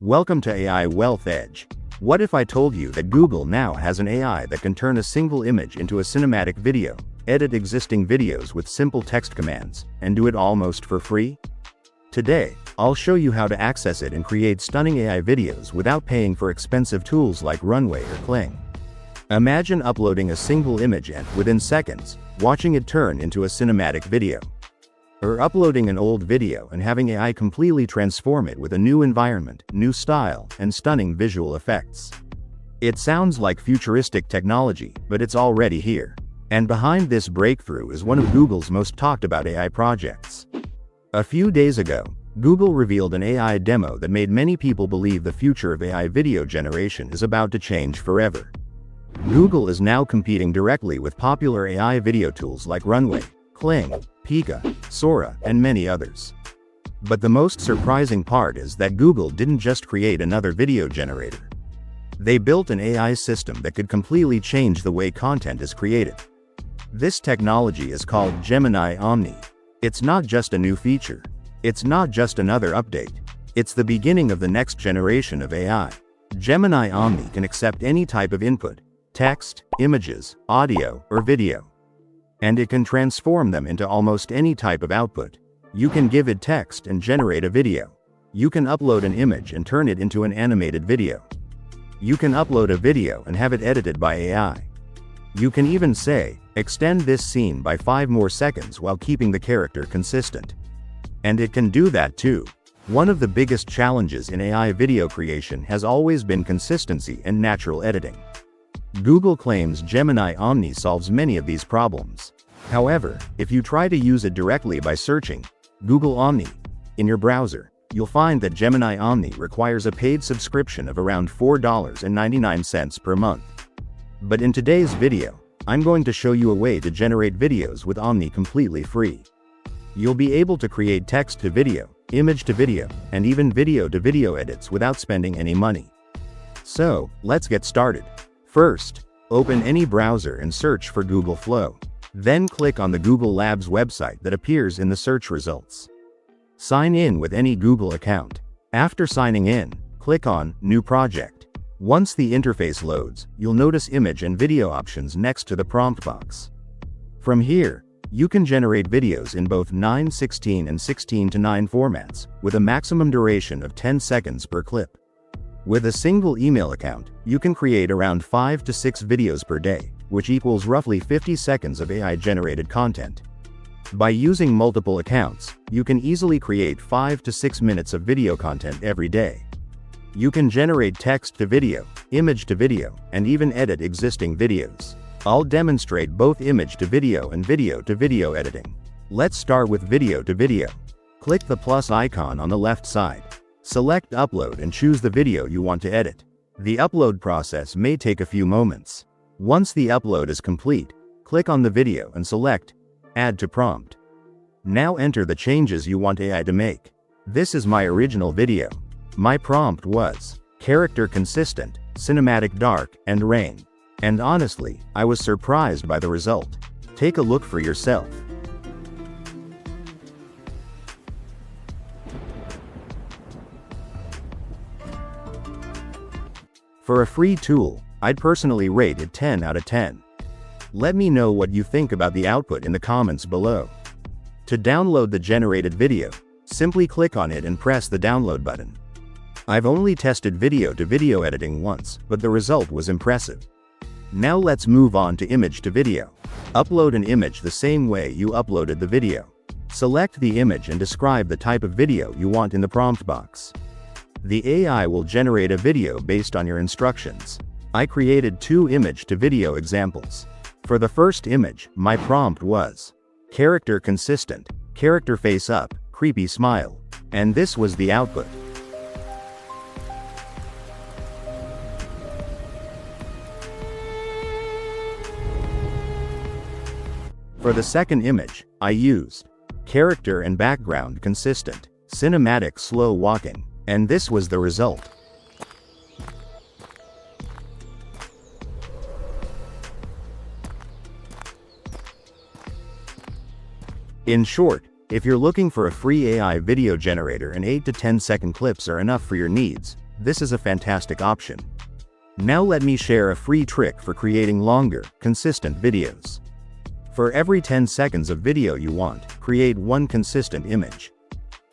Welcome to AI Wealth Edge. What if I told you that Google now has an AI that can turn a single image into a cinematic video, edit existing videos with simple text commands, and do it almost for free? Today, I'll show you how to access it and create stunning AI videos without paying for expensive tools like Runway or Kling. Imagine uploading a single image and, within seconds, watching it turn into a cinematic video. Or uploading an old video and having AI completely transform it with a new environment, new style, and stunning visual effects. It sounds like futuristic technology, but it's already here. And behind this breakthrough is one of Google's most talked about AI projects. A few days ago, Google revealed an AI demo that made many people believe the future of AI video generation is about to change forever. Google is now competing directly with popular AI video tools like Runway, Kling, Pika, Sora, and many others. But the most surprising part is that Google didn't just create another video generator. They built an AI system that could completely change the way content is created. This technology is called Gemini Omni. It's not just a new feature. It's not just another update. It's the beginning of the next generation of AI. Gemini Omni can accept any type of input: text, images, audio, or video. And it can transform them into almost any type of output. You can give it text and generate a video. You can upload an image and turn it into an animated video. You can upload a video and have it edited by AI. You can even say, extend this scene by 5 more seconds while keeping the character consistent. And it can do that too. One of the biggest challenges in AI video creation has always been consistency and natural editing. Google claims Gemini Omni solves many of these problems. However, if you try to use it directly by searching Google Omni in your browser, you'll find that Gemini Omni requires a paid subscription of around $4.99 per month. But in today's video, I'm going to show you a way to generate videos with Omni completely free. You'll be able to create text to video, image to video, and even video to video edits without spending any money. So, let's get started. First, open any browser and search for Google Flow. Then click on the Google Labs website that appears in the search results. Sign in with any Google account. After signing in, click on New Project. Once the interface loads, you'll notice image and video options next to the prompt box. From here, you can generate videos in both 9:16 and 16:9 formats, with a maximum duration of 10 seconds per clip. With a single email account, you can create around 5 to 6 videos per day, which equals roughly 50 seconds of AI-generated content. By using multiple accounts, you can easily create 5 to 6 minutes of video content every day. You can generate text to video, image to video, and even edit existing videos. I'll demonstrate both image to video and video to video editing. Let's start with video to video. Click the plus icon on the left side. Select Upload and choose the video you want to edit. The upload process may take a few moments. Once the upload is complete, click on the video and select Add to Prompt. Now enter the changes you want AI to make. This is my original video. My prompt was character consistent, cinematic dark, and rain. And honestly, I was surprised by the result. Take a look for yourself. For a free tool, I'd personally rate it 10 out of 10. Let me know what you think about the output in the comments below. To download the generated video, simply click on it and press the download button. I've only tested video to video editing once, but the result was impressive. Now let's move on to image to video. Upload an image the same way you uploaded the video. Select the image and describe the type of video you want in the prompt box. The AI will generate a video based on your instructions. I created 2 image to video examples. For the first image, my prompt was character consistent, character face up, creepy smile. And this was the output. For the second image, I used character and background consistent, cinematic slow walking. And this was the result. In short, if you're looking for a free AI video generator and 8 to 10 second clips are enough for your needs, this is a fantastic option. Now let me share a free trick for creating longer, consistent videos. For every 10 seconds of video you want, create one consistent image.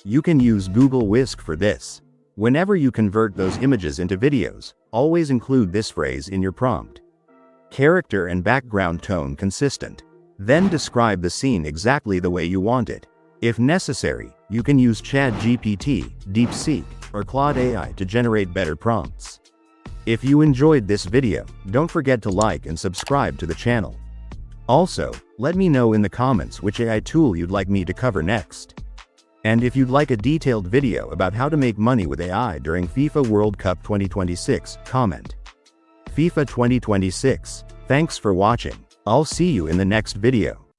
You can use Google Whisk for this. Whenever you convert those images into videos, always include this phrase in your prompt. Character and background tone consistent. Then describe the scene exactly the way you want it. If necessary, you can use ChatGPT, DeepSeek, or Claude AI to generate better prompts. If you enjoyed this video, don't forget to like and subscribe to the channel. Also, let me know in the comments which AI tool you'd like me to cover next. And if you'd like a detailed video about how to make money with AI during FIFA World Cup 2026, comment. FIFA 2026. Thanks for watching. I'll see you in the next video.